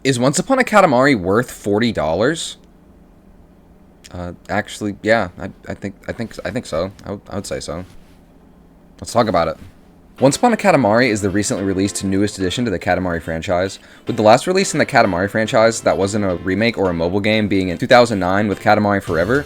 Is Once Upon a Katamari worth $40? Actually, yeah, I think so. I would say so. Let's talk about it. Once Upon a Katamari is the recently released newest addition to the Katamari franchise, with the last release in the Katamari franchise that wasn't a remake or a mobile game being in 2009 with Katamari Forever.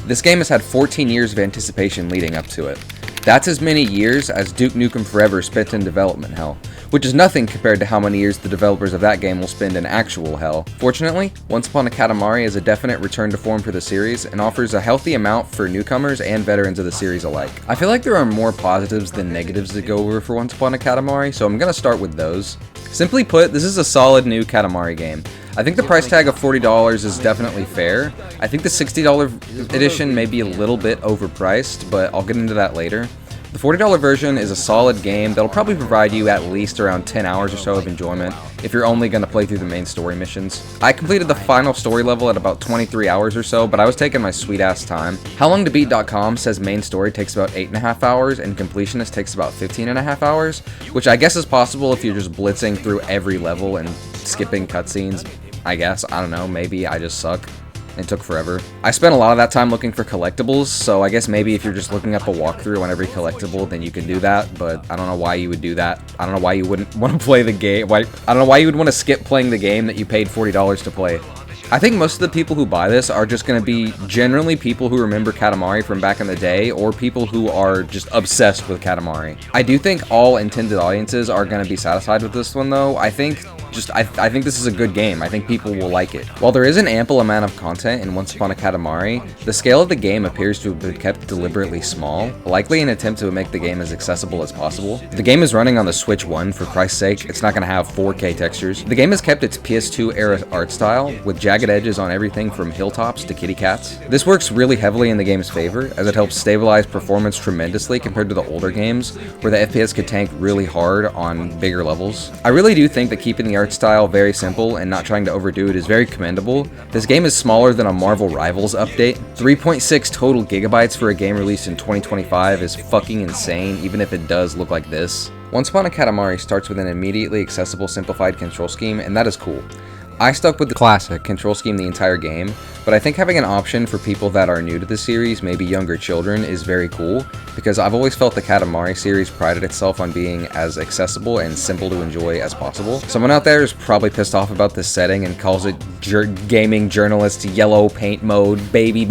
This game has had 14 years of anticipation leading up to it. That's as many years as Duke Nukem Forever spent in development hell, which is nothing compared to how many years the developers of that game will spend in actual hell. Fortunately, Once Upon a Katamari is a definite return to form for the series and offers a healthy amount for newcomers and veterans of the series alike. I feel like there are more positives than negatives to go over for Once Upon a Katamari, so I'm gonna start with those. Simply put, this is a solid new Katamari game. I think the price tag of $40 is definitely fair. I think the $60 edition may be a little bit overpriced, but I'll get into that later. The $40 version is a solid game that'll probably provide you at least around 10 hours or so of enjoyment if you're only going to play through the main story missions. I completed the final story level at about 23 hours or so, but I was taking my sweet ass time. HowLongToBeat.com says main story takes about 8.5 hours and completionist takes about 15.5 hours, which I guess is possible if you're just blitzing through every level and skipping cutscenes. I guess, I don't know, maybe I just suck. It took forever. I spent a lot of that time looking for collectibles, so I guess maybe if you're just looking up a walkthrough on every collectible, then you can do that, but I don't know why you would do that. I don't know why you wouldn't want to play the game. I don't know why you would want to skip playing the game that you paid $40 to play. I think most of the people who buy this are just going to be generally people who remember Katamari from back in the day, or people who are just obsessed with Katamari. I do think all intended audiences are going to be satisfied with this one, though. I think this is a good game. I think people will like it. While there is an ample amount of content in Once Upon a Katamari, the scale of the game appears to have been kept deliberately small, likely an attempt to make the game as accessible as possible. The game is running on the Switch 1, for Christ's sake. It's not going to have 4K textures. The game has kept its PS2 era art style, with jagged edges on everything from hilltops to kitty cats. This works really heavily in the game's favor, as it helps stabilize performance tremendously compared to the older games, where the FPS could tank really hard on bigger levels. I really do think that keeping the art style very simple and not trying to overdo it is very commendable. This game is smaller than a Marvel Rivals update. 3.6 total gigabytes for a game released in 2025 is fucking insane, even if it does look like this. Once Upon a Katamari starts with an immediately accessible simplified control scheme, and that is cool. I stuck with the classic control scheme the entire game, but I think having an option for people that are new to the series, maybe younger children, is very cool, because I've always felt the Katamari series prided itself on being as accessible and simple to enjoy as possible. Someone out there is probably pissed off about this setting and calls it gaming journalist yellow paint mode, baby.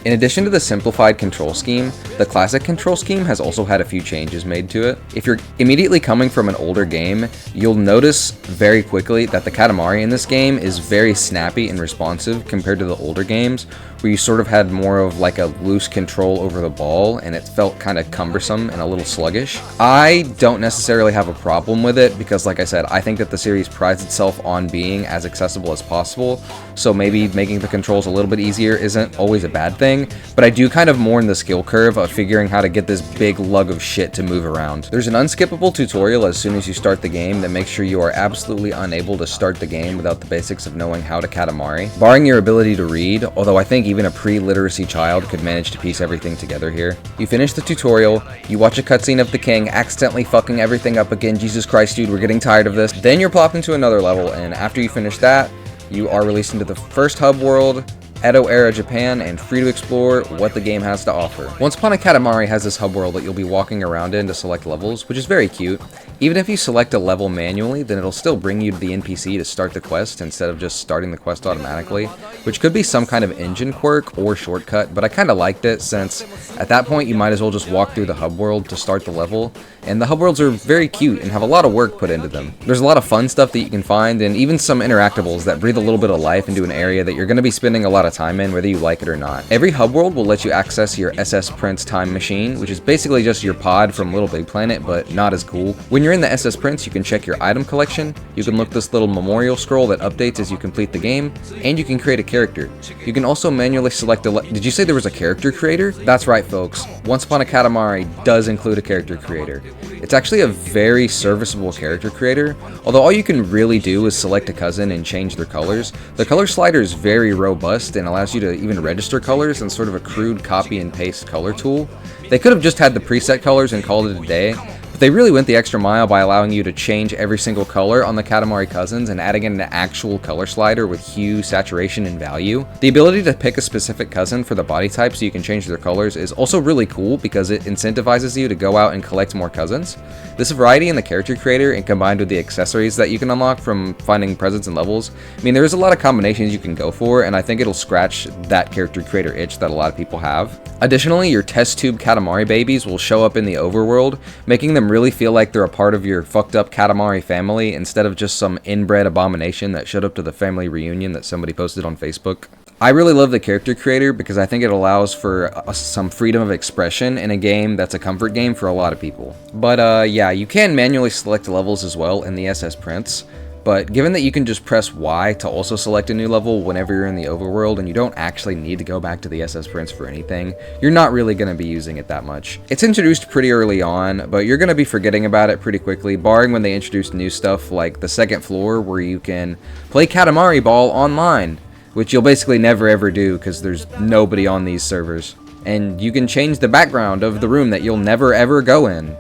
In addition to the simplified control scheme, the classic control scheme has also had a few changes made to it. If you're immediately coming from an older game, you'll notice very quickly that the Katamari in this game is very snappy and responsive compared to the older games, where you sort of had more of like a loose control over the ball and it felt kind of cumbersome and a little sluggish. I don't necessarily have a problem with it because, like I said, I think that the series prides itself on being as accessible as possible, so maybe making the controls a little bit easier isn't always a bad thing, but I do kind of mourn the skill curve of figuring how to get this big lug of shit to move around. There's an unskippable tutorial as soon as you start the game that makes sure you are absolutely unable to start the game without the basics of knowing how to Katamari, barring your ability to read, although I think even a pre-literacy child could manage to piece everything together here. You finish the tutorial, you watch a cutscene of the king accidentally fucking everything up again. Jesus Christ, dude, we're getting tired of this. Then you're plopped into another level, and after you finish that, you are released into the first hub world, Edo-era Japan, and free to explore what the game has to offer. Once Upon a Katamari has this hub world that you'll be walking around in to select levels, which is very cute. Even if you select a level manually, then it'll still bring you to the NPC to start the quest instead of just starting the quest automatically, which could be some kind of engine quirk or shortcut, but I kinda liked it since at that point you might as well just walk through the hub world to start the level, and the hub worlds are very cute and have a lot of work put into them. There's a lot of fun stuff that you can find, and even some interactables that breathe a little bit of life into an area that you're going to be spending a lot of time in, whether you like it or not. Every hub world will let you access your SS Prince time machine, which is basically just your pod from Little Big Planet, but not as cool. When you're in the SS Prince, you can check your item collection, you can look this little memorial scroll that updates as you complete the game, and you can create a character. You can also manually select Did you say there was a character creator? That's right, folks. Once Upon a Katamari does include a character creator. It's actually a very serviceable character creator, although all you can really do is select a cousin and change their colors. The color slider is very robust and allows you to even register colors in sort of a crude copy and paste color tool. They could have just had the preset colors and called it a day, but They really went the extra mile by allowing you to change every single color on the Katamari cousins and adding in an actual color slider with hue, saturation, and value. The ability to pick a specific cousin for the body type so you can change their colors is also really cool because it incentivizes you to go out and collect more cousins. This variety in the character creator and combined with the accessories that you can unlock from finding presents and levels, I mean, there's a lot of combinations you can go for, and I think it'll scratch that character creator itch that a lot of people have. Additionally, your test tube Katamari babies will show up in the overworld, making them really feel like they're a part of your fucked up Katamari family instead of just some inbred abomination that showed up to the family reunion that somebody posted on Facebook. I really love the character creator because I think it allows for some freedom of expression in a game that's a comfort game for a lot of people. But yeah, you can manually select levels as well in the SS Prince. But given that you can just press Y to also select a new level whenever you're in the overworld and you don't actually need to go back to the SS Prince for anything, you're not really going to be using it that much. It's introduced pretty early on, but you're going to be forgetting about it pretty quickly, barring when they introduce new stuff like the second floor where you can play Katamari Ball online, which you'll basically never ever do because there's nobody on these servers. And you can change the background of the room that you'll never ever go in.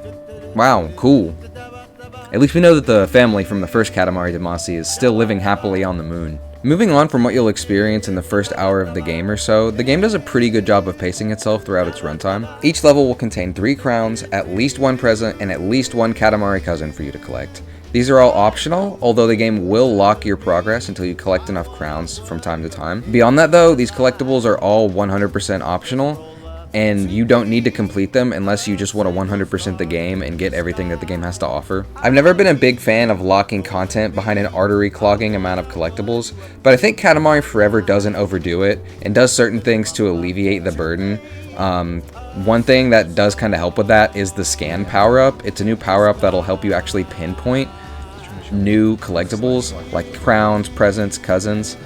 Wow, cool. At least we know that the family from the first Katamari Damacy is still living happily on the moon. Moving on from what you'll experience in the first hour of the game or so, the game does a pretty good job of pacing itself throughout its runtime. Each level will contain 3 crowns, at least 1 present, and at least 1 Katamari cousin for you to collect. These are all optional, although the game will lock your progress until you collect enough crowns from time to time. Beyond that though, these collectibles are all 100% optional, and you don't need to complete them unless you just want to 100% the game and get everything that the game has to offer. I've never been a big fan of locking content behind an artery clogging amount of collectibles, but I think Katamari Forever doesn't overdo it and does certain things to alleviate the burden. One thing that does kind of help with that is the scan power-up. It's a new power-up that'll help you actually pinpoint new collectibles like crowns, presents, cousins.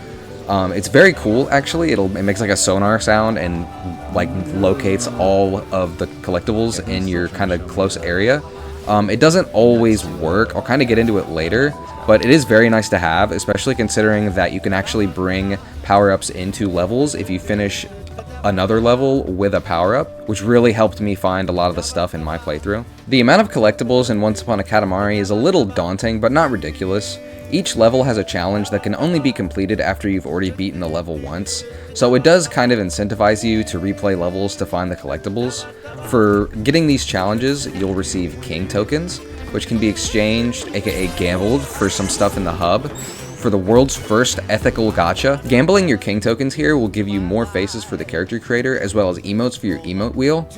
It's very cool actually. It makes like a sonar sound and like locates all of the collectibles in your kind of close area. It doesn't always work. I'll kind of get into it later, but it is very nice to have, especially considering that you can actually bring power-ups into levels if you finish another level with a power-up, which really helped me find a lot of the stuff in my playthrough. The amount of collectibles in Once Upon a Katamari is a little daunting, but not ridiculous. Each level has a challenge that can only be completed after you've already beaten the level once, so it does kind of incentivize you to replay levels to find the collectibles. For getting these challenges, you'll receive king tokens, which can be exchanged, aka gambled, for some stuff in the hub. For the world's first ethical gacha, gambling your king tokens here will give you more faces for the character creator as well as emotes for your emote wheel.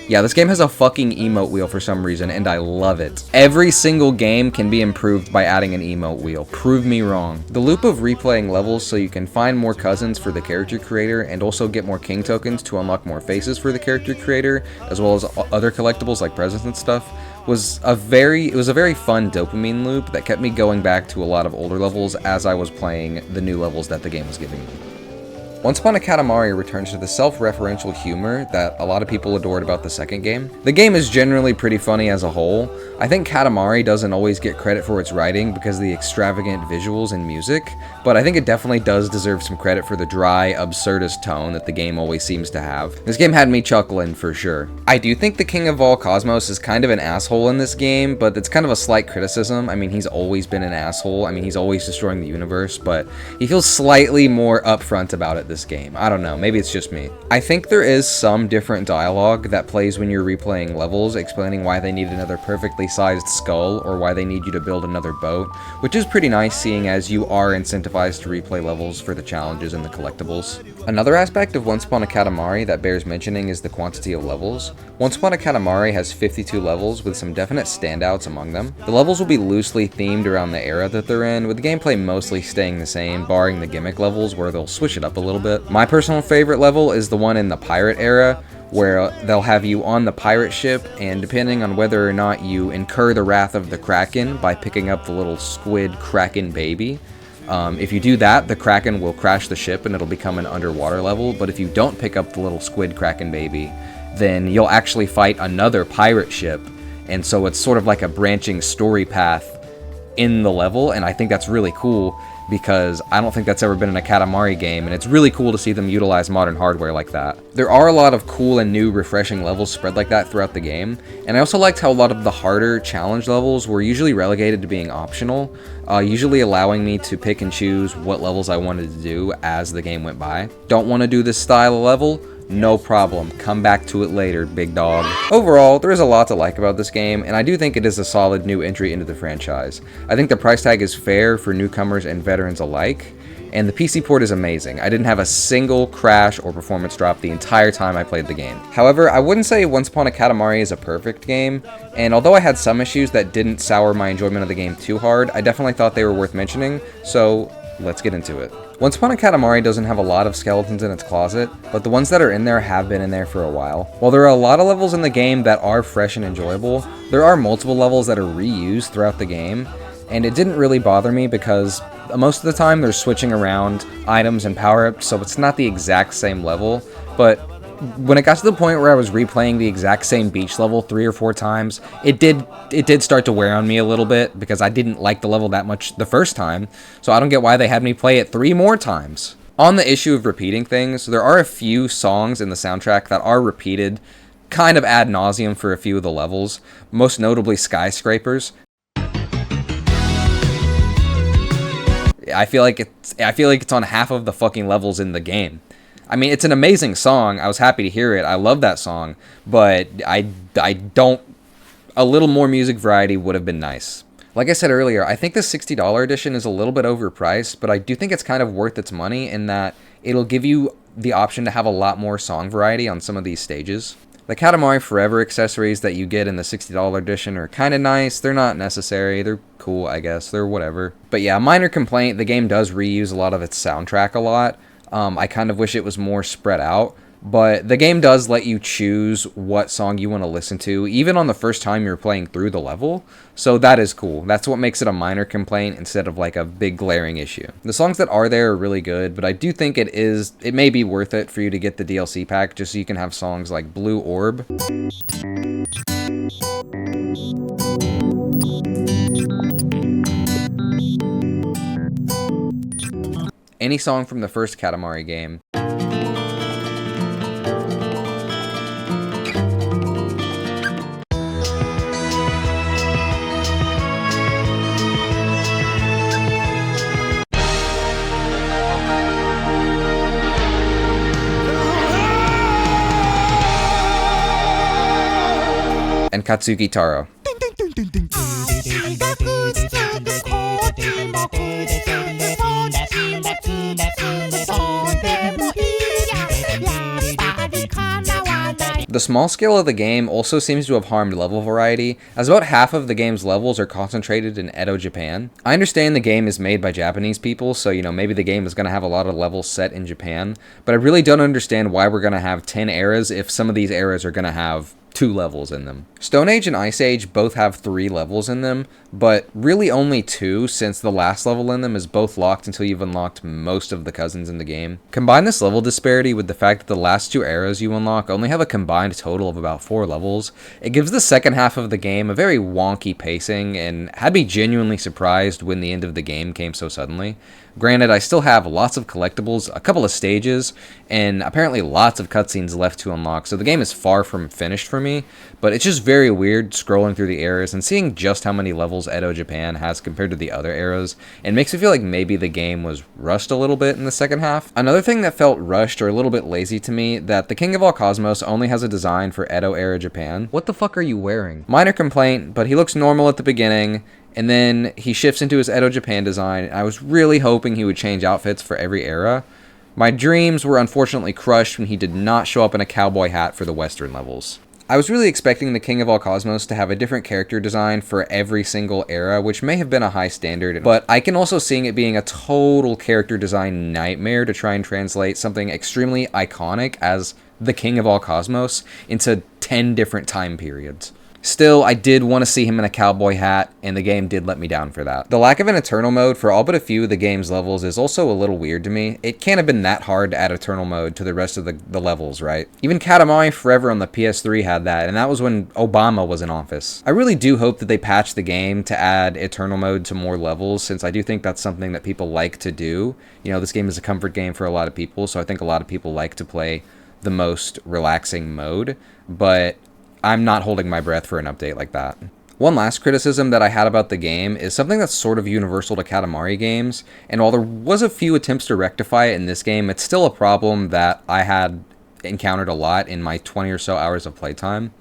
Yeah, this game has a fucking emote wheel for some reason, and I love it. Every single game can be improved by adding an emote wheel. Prove me wrong. The loop of replaying levels so you can find more cousins for the character creator and also get more king tokens to unlock more faces for the character creator, as well as other collectibles like presents and stuff, was a very fun dopamine loop that kept me going back to a lot of older levels as I was playing the new levels that the game was giving me. Once Upon a Katamari returns to the self-referential humor that a lot of people adored about the second game. The game is generally pretty funny as a whole. I think Katamari doesn't always get credit for its writing because of the extravagant visuals and music, but I think it definitely does deserve some credit for the dry, absurdist tone that the game always seems to have. This game had me chuckling for sure. I do think the King of All Cosmos is kind of an asshole in this game, but it's kind of a slight criticism. I mean, he's always been an asshole. I mean, he's always destroying the universe, but he feels slightly more upfront about it this game. I don't know, maybe it's just me. I think there is some different dialogue that plays when you're replaying levels, explaining why they need another perfectly sized skull or why they need you to build another boat, which is pretty nice seeing as you are incentivized to replay levels for the challenges and the collectibles. Another aspect of Once Upon a Katamari that bears mentioning is the quantity of levels. Once Upon a Katamari has 52 levels with some definite standouts among them. The levels will be loosely themed around the era that they're in, with the gameplay mostly staying the same, barring the gimmick levels where they'll switch it up a little bit. My personal favorite level is the one in the pirate era, where they'll have you on the pirate ship, and depending on whether or not you incur the wrath of the Kraken by picking up the little squid Kraken baby, if you do that, the Kraken will crash the ship and it'll become an underwater level, but if you don't pick up the little squid Kraken baby, then you'll actually fight another pirate ship, and so it's sort of like a branching story path in the level, and I think that's really cool. because I don't think that's ever been in a Katamari game, and it's really cool to see them utilize modern hardware like that. There are a lot of cool and new refreshing levels spread like that throughout the game, and I also liked how a lot of the harder challenge levels were usually relegated to being optional, usually allowing me to pick and choose what levels I wanted to do as the game went by. Don't want to do this style of level? No problem, come back to it later, big dog. Overall, there is a lot to like about this game, and I do think it is a solid new entry into the franchise. I think the price tag is fair for newcomers and veterans alike, and the PC port is amazing. I didn't have a single crash or performance drop the entire time I played the game. However, I wouldn't say Once Upon a Katamari is a perfect game, and although I had some issues that didn't sour my enjoyment of the game too hard, I definitely thought they were worth mentioning, so let's get into it. Once Upon a Katamari doesn't have a lot of skeletons in its closet, but the ones that are in there have been in there for a while. While there are a lot of levels in the game that are fresh and enjoyable, there are multiple levels that are reused throughout the game, and it didn't really bother me because most of the time they're switching around items and power-ups, so it's not the exact same level, but when it got to the point where I was replaying the exact same beach level 3 or 4 times, it did start to wear on me a little bit because I didn't like the level that much the first time, so I don't get why they had me play it 3 more times. On the issue of repeating things, there are a few songs in the soundtrack that are repeated kind of ad nauseum for a few of the levels, most notably Skyscrapers. I feel like it's on half of the fucking levels in the game. I mean, it's an amazing song. I was happy to hear it. I love that song, but I don't... A little more music variety would have been nice. Like I said earlier, I think the $60 edition is a little bit overpriced, but I do think it's kind of worth its money in that it'll give you the option to have a lot more song variety on some of these stages. The Katamari Forever accessories that you get in the $60 edition are kind of nice. They're not necessary. They're cool, I guess. They're whatever. But yeah, minor complaint, the game does reuse a lot of its soundtrack a lot. I kind of wish it was more spread out, but the game does let you choose what song you want to listen to, even on the first time you're playing through the level, so that is cool. That's what makes it a minor complaint instead of like a big glaring issue. The songs that are there are really good, but I do think it may be worth it for you to get the DLC pack just so you can have songs like Blue Orb. Any song from the first Katamari game. And Katsuki Taro. The small scale of the game also seems to have harmed level variety, as about half of the game's levels are concentrated in Edo, Japan. I understand the game is made by Japanese people, so maybe the game is going to have a lot of levels set in Japan, but I really don't understand why we're going to have 10 eras if some of these eras are going to have 2 levels in them. Stone Age and Ice Age both have 3 levels in them, but really only 2 since the last level in them is both locked until you've unlocked most of the cousins in the game. Combine this level disparity with the fact that the last 2 eras you unlock only have a combined total of about 4 levels, it gives the second half of the game a very wonky pacing and had me genuinely surprised when the end of the game came so suddenly. Granted, I still have lots of collectibles, a couple of stages, and apparently lots of cutscenes left to unlock, so the game is far from finished for me, but it's just very weird scrolling through the eras and seeing just how many levels Edo Japan has compared to the other eras, and makes me feel like maybe the game was rushed a little bit in the second half. Another thing that felt rushed or a little bit lazy to me, that the King of All Cosmos only has a design for Edo era Japan. What the fuck are you wearing? Minor complaint, but he looks normal at the beginning, and then he shifts into his Edo Japan design. I was really hoping he would change outfits for every era. My dreams were unfortunately crushed when he did not show up in a cowboy hat for the Western levels. I was really expecting the King of All Cosmos to have a different character design for every single era, which may have been a high standard, but I can also see it being a total character design nightmare to try and translate something extremely iconic as the King of All Cosmos into 10 different time periods. Still, I did want to see him in a cowboy hat, and the game did let me down for that. The lack of an Eternal mode for all but a few of the game's levels is also a little weird to me. It can't have been that hard to add Eternal mode to the rest of the levels, right? Even Katamari Forever on the PS3 had that, and that was when Obama was in office. I really do hope that they patch the game to add Eternal mode to more levels, since I do think that's something that people like to do. You know, this game is a comfort game for a lot of people, so I think a lot of people like to play the most relaxing mode, but I'm not holding my breath for an update like that. One last criticism that I had about the game is something that's sort of universal to Katamari games, and while there was a few attempts to rectify it in this game, it's still a problem that I had encountered a lot in my 20 or so hours of playtime.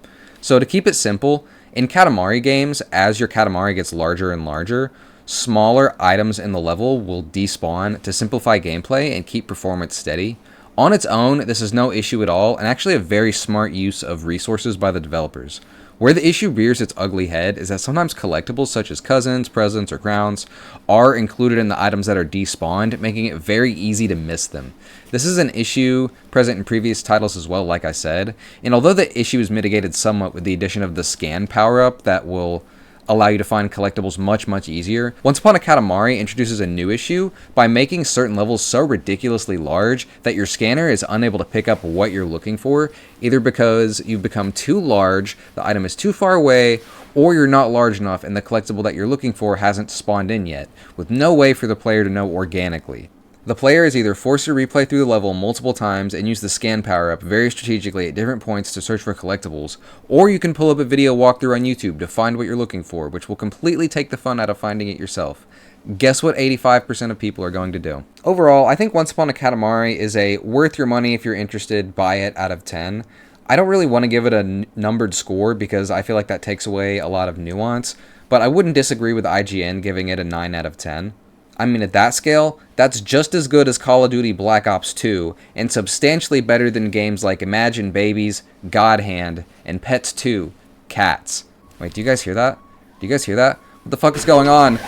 So to keep it simple, in Katamari games, as your Katamari gets larger and larger, smaller items in the level will despawn to simplify gameplay and keep performance steady. On its own, this is no issue at all, and actually a very smart use of resources by the developers. Where the issue rears its ugly head is that sometimes collectibles such as cousins, presents, or crowns are included in the items that are despawned, making it very easy to miss them. This is an issue present in previous titles as well, like I said, and although the issue is mitigated somewhat with the addition of the scan power-up that will allow you to find collectibles much easier, Once Upon a Katamari introduces a new issue by making certain levels so ridiculously large that your scanner is unable to pick up what you're looking for, either because you've become too large, the item is too far away, or you're not large enough and the collectible that you're looking for hasn't spawned in yet, with no way for the player to know organically. The player is either forced to replay through the level multiple times and use the scan power-up very strategically at different points to search for collectibles, or you can pull up a video walkthrough on YouTube to find what you're looking for, which will completely take the fun out of finding it yourself. Guess what 85% of people are going to do? Overall, I think Once Upon a Katamari is a worth your money if you're interested, buy it out of 10. I don't really want to give it a numbered score because I feel like that takes away a lot of nuance, but I wouldn't disagree with IGN giving it a 9 out of 10. I mean, at that scale, that's just as good as Call of Duty Black Ops 2, and substantially better than games like Imagine Babies, God Hand, and Pets 2, Cats. Wait, do you guys hear that? Do you guys hear that? What the fuck is going on?